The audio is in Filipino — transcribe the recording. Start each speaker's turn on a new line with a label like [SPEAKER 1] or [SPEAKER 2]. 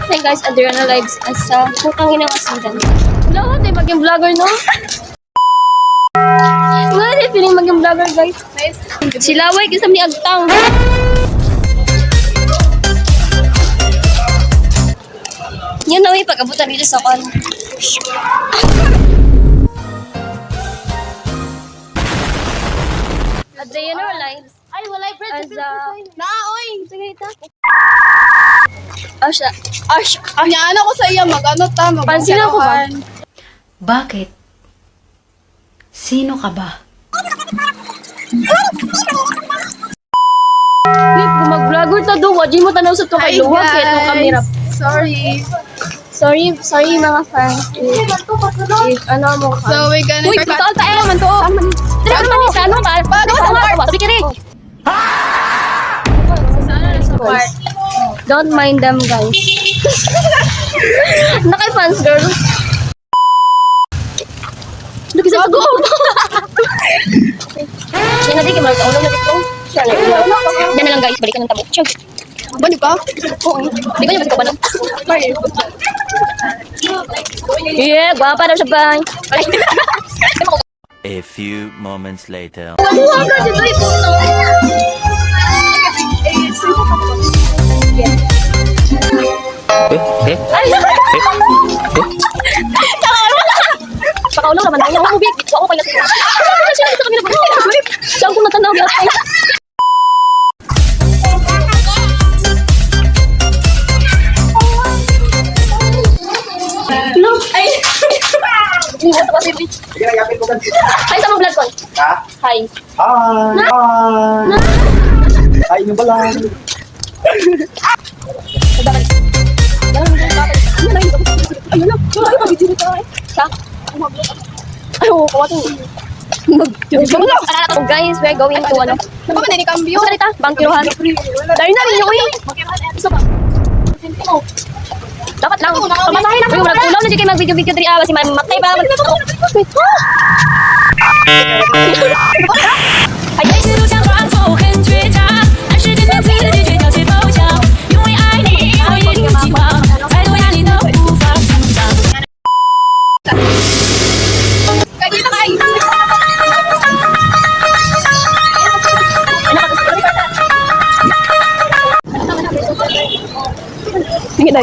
[SPEAKER 1] Hey guys, Adriana Lives as sa putang inang asidan. Wala ko, maging vlogger, no? Wala din feeling maging vlogger, guys. Si Laway, kisam ni Agtang. Yan na, may pag-abutan dito sa kan. Adriana Lives.
[SPEAKER 2] Ay, walay bread.
[SPEAKER 1] As
[SPEAKER 2] Naoy.
[SPEAKER 1] sige ito. Asha.
[SPEAKER 2] Anyaan ako sa iya mag-ano ta,
[SPEAKER 1] Pansin ako ba?
[SPEAKER 3] Bakit? Sino ka ba?
[SPEAKER 1] Wait, kung mag-vlogger ta do, wajin mo tanaw sa to kay luwag kay itong kamera.
[SPEAKER 2] Sorry.
[SPEAKER 1] Sorry mga fans. If ano mo ka.
[SPEAKER 2] So, we gonna...
[SPEAKER 1] Uy, totoo tayo naman to. Tira naman ni Sano ba? Paano sa part? Pikiri. Guys, don't mind them, guys. Nakay fans, girl. Lagi sa go. Yan natin, kimag ulo na dito. Yan na lang, guys. Balikan ng tabo. Chug.
[SPEAKER 2] Balik ka?
[SPEAKER 1] Oo. Hindi ko niya ba banang? Yeah, guwapa daw siya, bang.
[SPEAKER 4] A few moments later.
[SPEAKER 1] Maluwa ka dito, ipuno. Pakaulo naman tayo. Ako big. Ako pa yung saan ko natanaw yung atay. No. Ay. Iwas ko si bitch. Hi sa mga vlog ko.
[SPEAKER 5] Ha?
[SPEAKER 1] Hi.
[SPEAKER 5] Hi! Hi! Hi nyo ba lang?
[SPEAKER 1] Ayun na. Ay, mag-video nito eh. Sa? Ay, oo, kawatin. Mag-video na. So guys, we're going to ano.
[SPEAKER 2] Ano ba na ni-cambio?
[SPEAKER 1] Gusto nita? Bangkiruhan. Dari na rin yung uwi. Gusto ba? Dapat lang. Pamasahin na. Uy, magulaw na dyan kayo mag-video-video diri. Kasi matay pa. Wait. Ay, guys.
[SPEAKER 6] 路上花头很倔强，按时间自己倔强去偷抢，因为爱你我一如既往，再多压力都无法阻挡。
[SPEAKER 2] Kagita ka ay.
[SPEAKER 1] Sige, dahil.